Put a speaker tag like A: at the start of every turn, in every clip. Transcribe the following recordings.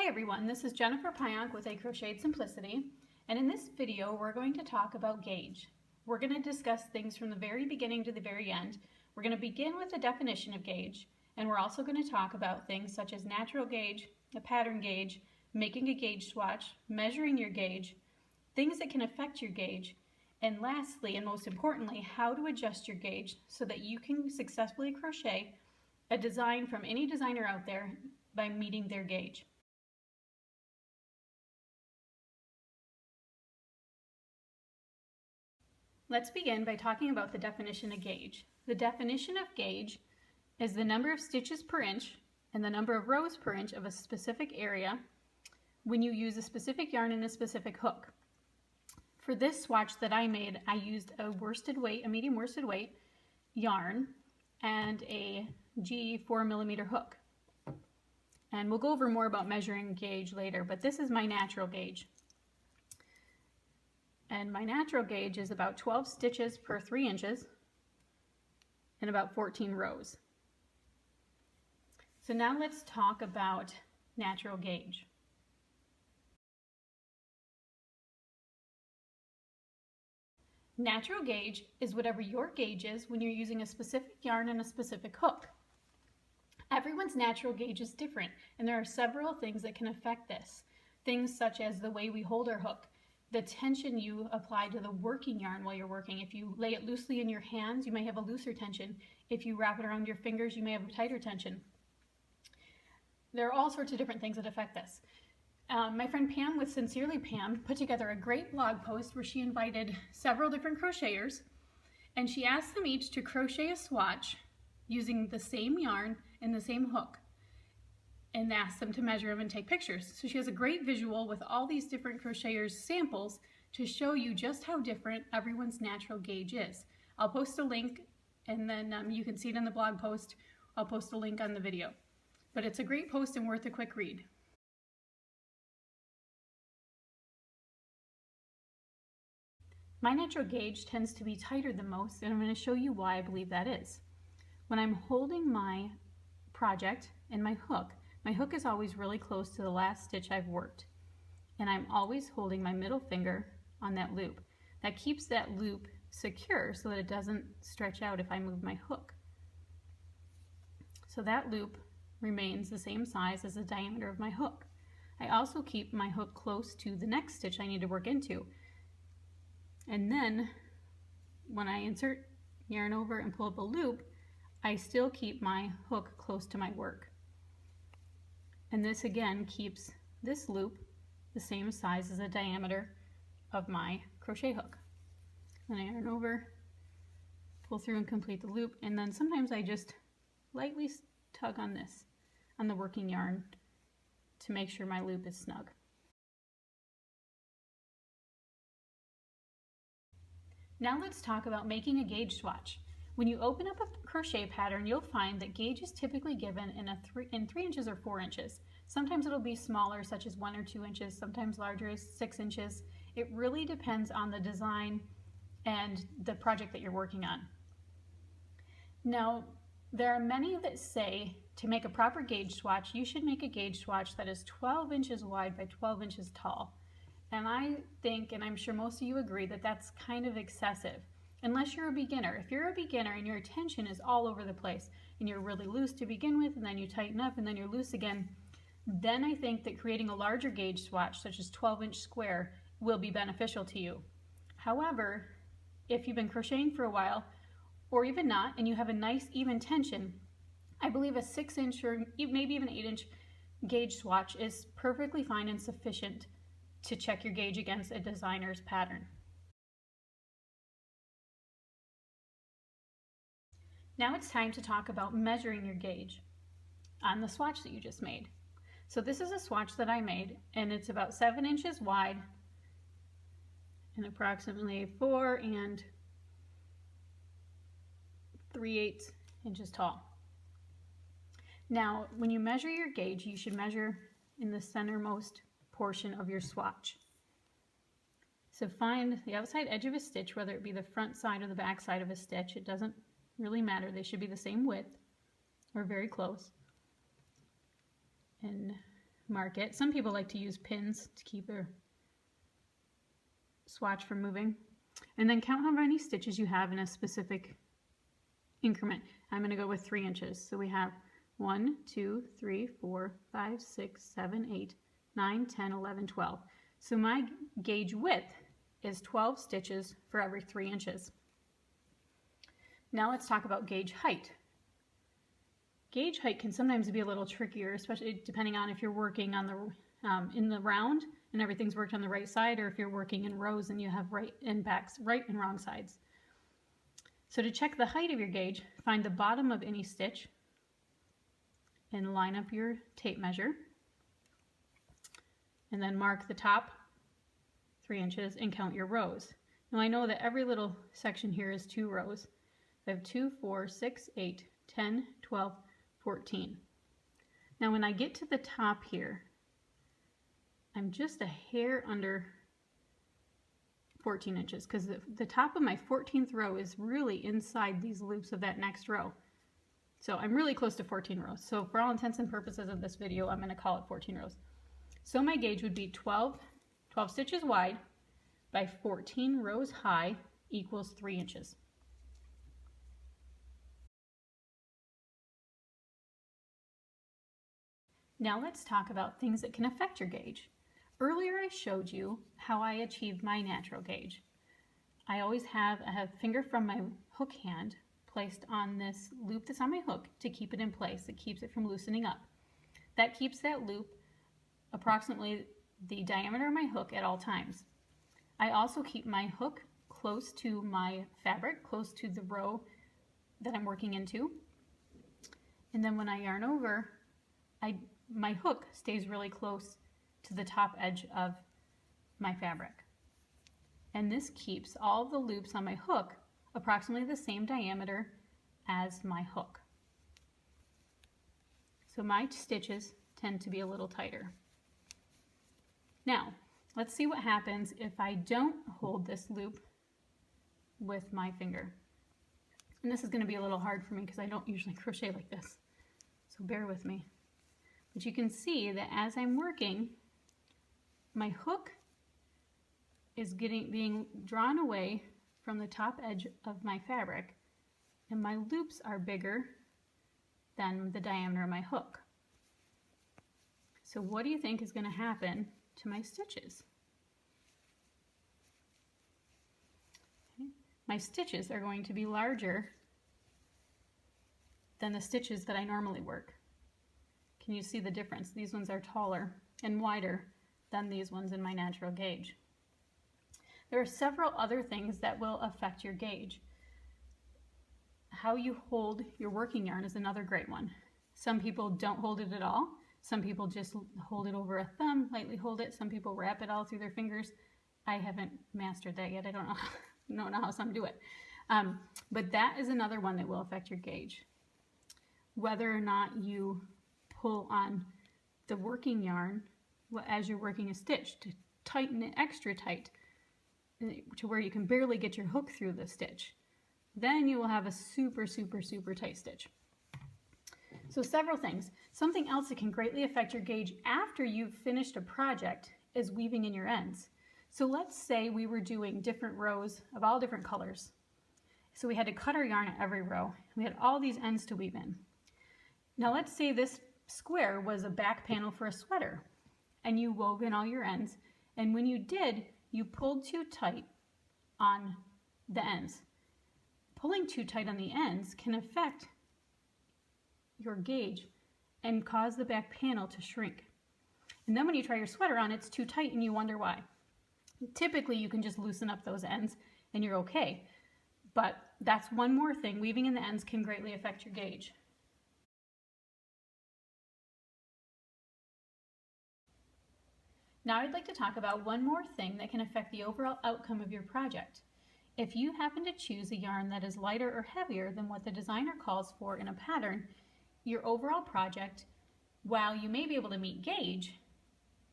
A: Hi everyone, this is Jennifer Pionk with A Crocheted Simplicity, and in this video we're going to talk about gauge. We're going to discuss things from the very beginning to the very end. We're going to begin with the definition of gauge, and we're also going to talk about things such as natural gauge, a pattern gauge, making a gauge swatch, measuring your gauge, things that can affect your gauge, and lastly and most importantly, how to adjust your gauge so that you can successfully crochet a design from any designer out there by meeting their gauge. Let's begin by talking about the definition of gauge. The definition of gauge is the number of stitches per inch and the number of rows per inch of a specific area when you use a specific yarn and a specific hook. For this swatch that I made, I used a medium worsted weight yarn and a G 4mm hook. And we'll go over more about measuring gauge later, but this is my natural gauge. And my natural gauge is about 12 stitches per 3 inches and about 14 rows. So now let's talk about natural gauge. Natural gauge is whatever your gauge is when you're using a specific yarn and a specific hook. Everyone's natural gauge is different, and there are several things that can affect this. Things such as the way we hold our hook, the tension you apply to the working yarn while you're working. If you lay it loosely in your hands, you may have a looser tension. If you wrap it around your fingers, you may have a tighter tension. There are all sorts of different things that affect this. My friend Pam with Sincerely Pam put together a great blog post where she invited several different crocheters, and she asked them each to crochet a swatch using the same yarn and the same hook, and asked them to measure them and take pictures. So she has a great visual with all these different crocheters' samples to show you just how different everyone's natural gauge is. I'll post a link, and then you can see it in the blog post. I'll post a link on the video. But it's a great post and worth a quick read. My natural gauge tends to be tighter than most, and I'm going to show you why I believe that is. When I'm holding my project and my hook is always really close to the last stitch I've worked, and I'm always holding my middle finger on that loop. That keeps that loop secure so that it doesn't stretch out if I move my hook. So that loop remains the same size as the diameter of my hook. I also keep my hook close to the next stitch I need to work into. And then when I insert yarn over and pull up a loop, I still keep my hook close to my work. And this again keeps this loop the same size as the diameter of my crochet hook. Then I yarn over, pull through and complete the loop, and then sometimes I just lightly tug on this, on the working yarn, to make sure my loop is snug. Now let's talk about making a gauge swatch. When you open up a crochet pattern, you'll find that gauge is typically given in 3 inches or 4 inches. Sometimes it'll be smaller, such as 1 or 2 inches, sometimes larger as 6 inches. It really depends on the design and the project that you're working on. Now, there are many that say to make a proper gauge swatch, you should make a gauge swatch that is 12 inches wide by 12 inches tall. And I think, and I'm sure most of you agree, that that's kind of excessive. Unless you're a beginner. If you're a beginner and your tension is all over the place and you're really loose to begin with and then you tighten up and then you're loose again, then I think that creating a larger gauge swatch, such as 12-inch square, will be beneficial to you. However, if you've been crocheting for a while, or even not, and you have a nice even tension, I believe a 6-inch or maybe even 8-inch gauge swatch is perfectly fine and sufficient to check your gauge against a designer's pattern. Now it's time to talk about measuring your gauge on the swatch that you just made. So this is a swatch that I made, and it's about 7 inches wide and approximately 4 3/8 inches tall. Now, when you measure your gauge, you should measure in the centermost portion of your swatch. So find the outside edge of a stitch, whether it be the front side or the back side of a stitch. It doesn't really matter. They should be the same width or very close. And mark it. Some people like to use pins to keep their swatch from moving. And then count how many stitches you have in a specific increment. I'm going to go with 3 inches. So we have 1, 2, 3, 4, 5, 6, 7, 8, 9, 10, 11, 12. So my gauge width is 12 stitches for every 3 inches. Now let's talk about gauge height. Gauge height can sometimes be a little trickier, especially depending on if you're working on the in the round and everything's worked on the right side, or if you're working in rows and you have right and wrong sides. So to check the height of your gauge, find the bottom of any stitch and line up your tape measure, and then mark the top 3 inches and count your rows. Now I know that every little section here is 2 rows. I have 2, 4, 6, 8, 10, 12, 14. Now when I get to the top here, I'm just a hair under 14 inches because the top of my 14th row is really inside these loops of that next row. So I'm really close to 14 rows. So for all intents and purposes of this video, I'm going to call it 14 rows. So my gauge would be 12 stitches wide by 14 rows high equals 3 inches. Now let's talk about things that can affect your gauge. Earlier I showed you how I achieved my natural gauge. I always have a finger from my hook hand placed on this loop that's on my hook to keep it in place. It keeps it from loosening up. That keeps that loop approximately the diameter of my hook at all times. I also keep my hook close to my fabric, close to the row that I'm working into. And then when I yarn over, my hook stays really close to the top edge of my fabric. And this keeps all the loops on my hook approximately the same diameter as my hook. So my stitches tend to be a little tighter. Now, let's see what happens if I don't hold this loop with my finger. And this is going to be a little hard for me because I don't usually crochet like this. So bear with me. But you can see that as I'm working, my hook is being drawn away from the top edge of my fabric, and my loops are bigger than the diameter of my hook. So what do you think is going to happen to my stitches? Okay. My stitches are going to be larger than the stitches that I normally work. Can you see the difference? These ones are taller and wider than these ones in my natural gauge. There are several other things that will affect your gauge. How you hold your working yarn is another great one. Some people don't hold it at all. Some people just hold it over a thumb, lightly hold it. Some people wrap it all through their fingers. I haven't mastered that yet. I don't know how some do it. But that is another one that will affect your gauge. Whether or not you pull on the working yarn as you're working a stitch to tighten it extra tight to where you can barely get your hook through the stitch, then you will have a super, super, super tight stitch. So several things. Something else that can greatly affect your gauge after you've finished a project is weaving in your ends. So let's say we were doing different rows of all different colors. So we had to cut our yarn at every row. We had all these ends to weave in. Now let's say this square was a back panel for a sweater, and you wove in all your ends, and when you did, you pulled too tight on the ends. Pulling too tight on the ends can affect your gauge and cause the back panel to shrink. And then when you try your sweater on, it's too tight and you wonder why. Typically you can just loosen up those ends and you're okay. But that's one more thing. Weaving in the ends can greatly affect your gauge. Now I'd like to talk about one more thing that can affect the overall outcome of your project. If you happen to choose a yarn that is lighter or heavier than what the designer calls for in a pattern, your overall project, while you may be able to meet gauge,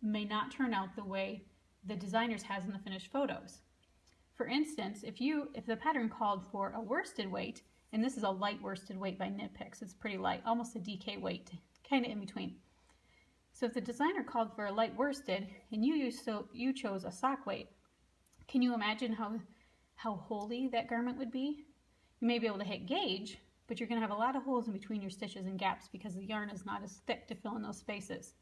A: may not turn out the way the designers has in the finished photos. For instance, if the pattern called for a worsted weight, and this is a light worsted weight by Knit Picks, it's pretty light, almost a DK weight, kind of in between. So if the designer called for a light worsted and you chose a sock weight, can you imagine how holey that garment would be? You may be able to hit gauge, but you're going to have a lot of holes in between your stitches and gaps because the yarn is not as thick to fill in those spaces.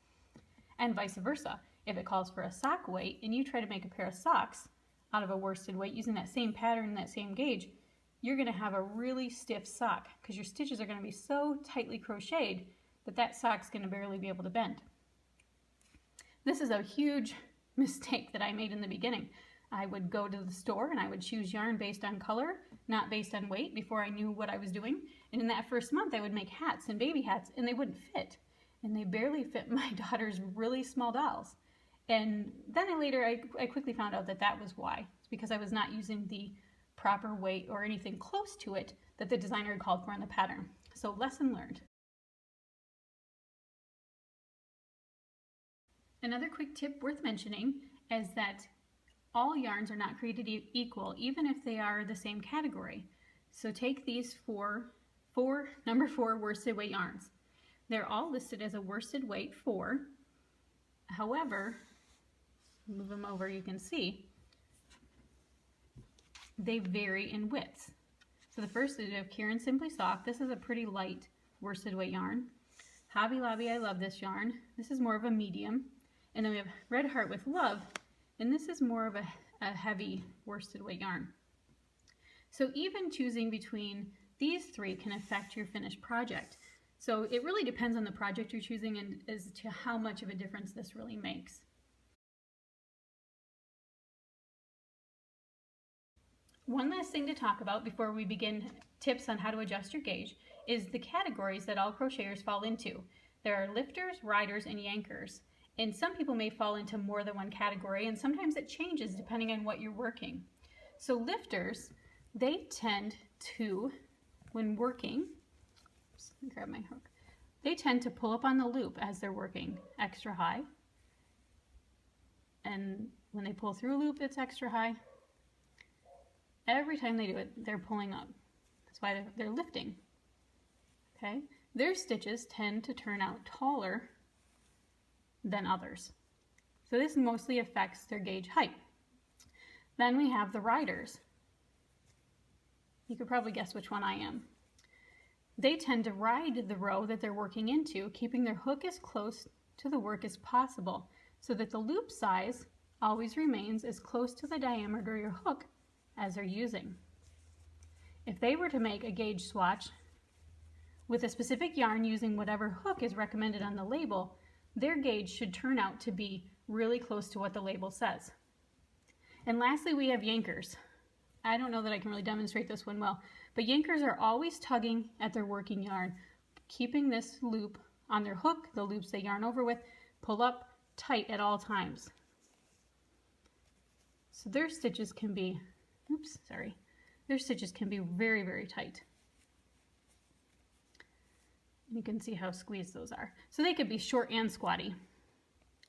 A: And vice versa. If it calls for a sock weight and you try to make a pair of socks out of a worsted weight using that same pattern and that same gauge, you're going to have a really stiff sock because your stitches are going to be so tightly crocheted that sock's going to barely be able to bend. This is a huge mistake that I made in the beginning. I would go to the store and I would choose yarn based on color, not based on weight, before I knew what I was doing. And in that first month, I would make hats and baby hats, and they wouldn't fit. And they barely fit my daughter's really small dolls. And then I quickly found out that was why. It's because I was not using the proper weight or anything close to it that the designer had called for in the pattern. So lesson learned. Another quick tip worth mentioning is that all yarns are not created equal, even if they are the same category. So take these number 4 worsted weight yarns. They're all listed as a worsted weight 4. However, move them over, you can see they vary in widths. So the first is of Kieran Simply Soft. This is a pretty light worsted weight yarn. Hobby Lobby, I love this yarn. This is more of a medium. And then we have Red Heart with Love, and this is more of a heavy worsted weight yarn. So even choosing between these 3 can affect your finished project. So it really depends on the project you're choosing and as to how much of a difference this really makes. One last thing to talk about before we begin tips on how to adjust your gauge is the categories that all crocheters fall into. There are lifters, riders, and yankers. And some people may fall into more than one category, and sometimes it changes depending on what you're working. So lifters, they tend to, when working, grab my hook, they tend to pull up on the loop as they're working extra high. And when they pull through a loop, it's extra high. Every time they do it, they're pulling up. That's why they're lifting. Okay? Their stitches tend to turn out taller than others. So this mostly affects their gauge height. Then we have the riders. You could probably guess which one I am. They tend to ride the row that they're working into, keeping their hook as close to the work as possible so that the loop size always remains as close to the diameter of your hook as they're using. If they were to make a gauge swatch with a specific yarn using whatever hook is recommended on the label, their gauge should turn out to be really close to what the label says. And lastly, we have yankers. I don't know that I can really demonstrate this one well, but yankers are always tugging at their working yarn, keeping this loop on their hook, the loops they yarn over with, pull up tight at all times. So their stitches can be, their stitches can be very, very tight. You can see how squeezed those are. So they could be short and squatty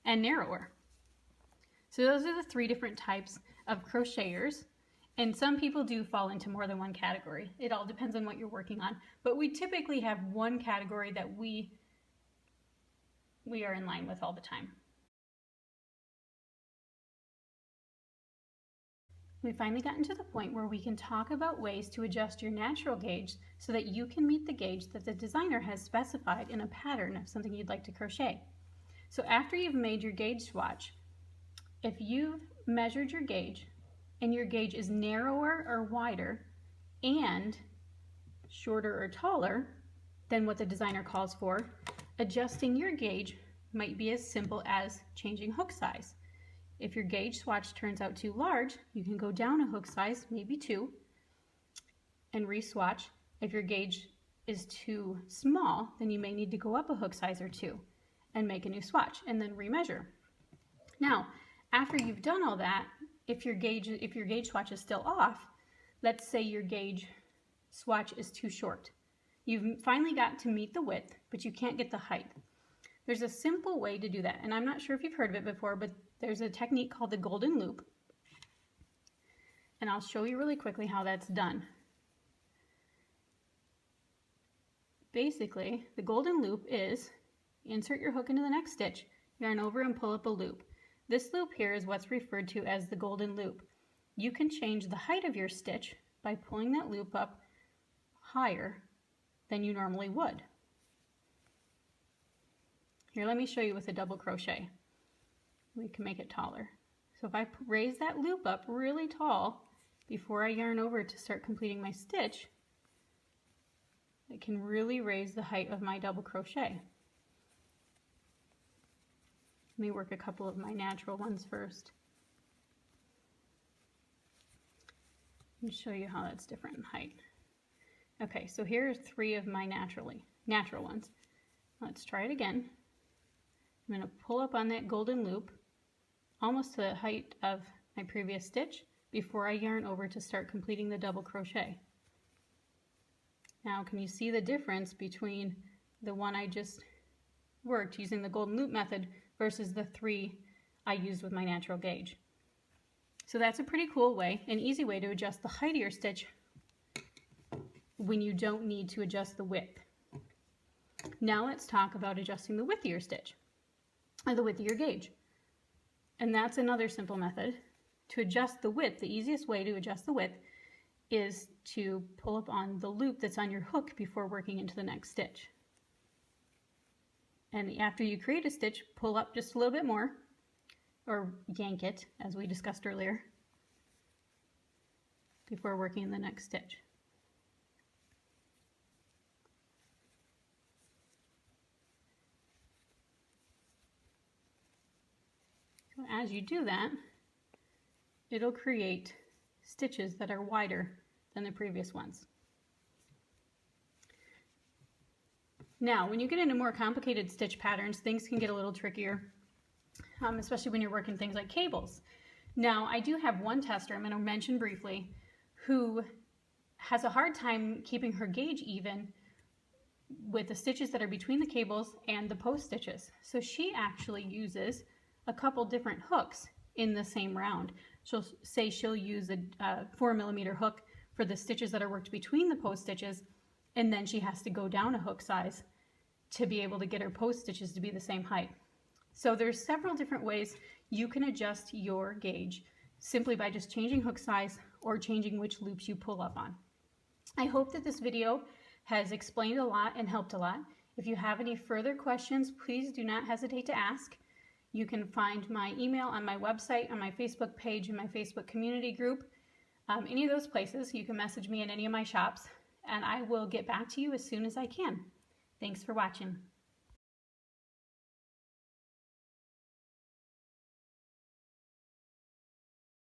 A: and narrower. So those are the 3 different types of crocheters. And some people do fall into more than one category. It all depends on what you're working on. But we typically have one category that we are in line with all the time. We've finally gotten to the point where we can talk about ways to adjust your natural gauge so that you can meet the gauge that the designer has specified in a pattern of something you'd like to crochet. So after you've made your gauge swatch, if you've measured your gauge and your gauge is narrower or wider and shorter or taller than what the designer calls for, adjusting your gauge might be as simple as changing hook size. If your gauge swatch turns out too large, you can go down a hook size, maybe 2, and re-swatch. If your gauge is too small, then you may need to go up a hook size or 2 and make a new swatch and then remeasure. Now, after you've done all that, if your gauge swatch is still off, let's say your gauge swatch is too short. You've finally got to meet the width, but you can't get the height. There's a simple way to do that, and I'm not sure if you've heard of it before, but there's a technique called the golden loop, and I'll show you really quickly how that's done. Basically, the golden loop is insert your hook into the next stitch, yarn over and pull up a loop. This loop here is what's referred to as the golden loop. You can change the height of your stitch by pulling that loop up higher than you normally would. Here, let me show you with a double crochet. We can make it taller. So if I raise that loop up really tall before I yarn over to start completing my stitch, it can really raise the height of my double crochet. Let me work a couple of my natural ones first and show you how that's different in height. Okay, so here are 3 of my natural ones. Let's try it again. I'm going to pull up on that golden loop almost to the height of my previous stitch before I yarn over to start completing the double crochet. Now, can you see the difference between the one I just worked using the golden loop method versus the 3 I used with my natural gauge? So that's a pretty cool way, an easy way to adjust the height of your stitch when you don't need to adjust the width. Now let's talk about adjusting the width of your stitch, or the width of your gauge. And that's another simple method. To adjust the width, the easiest way to adjust the width is to pull up on the loop that's on your hook before working into the next stitch. And after you create a stitch, pull up just a little bit more, or yank it, as we discussed earlier, before working in the next stitch. So as you do that, it'll create stitches that are wider than the previous ones. Now, when you get into more complicated stitch patterns, things can get a little trickier, especially when you're working things like cables. Now, I do have one tester I'm going to mention briefly who has a hard time keeping her gauge even with the stitches that are between the cables and the post stitches. So she actually uses a couple different hooks in the same round. She'll use a 4mm hook for the stitches that are worked between the post stitches, and then she has to go down a hook size to be able to get her post stitches to be the same height. So there's several different ways you can adjust your gauge simply by just changing hook size or changing which loops you pull up on. I hope that this video has explained a lot and helped a lot. If you have any further questions, please do not hesitate to ask. You can find my email on my website, on my Facebook page, and my Facebook community group. Any of those places, you can message me in any of my shops, and I will get back to you as soon as I can. Thanks for watching.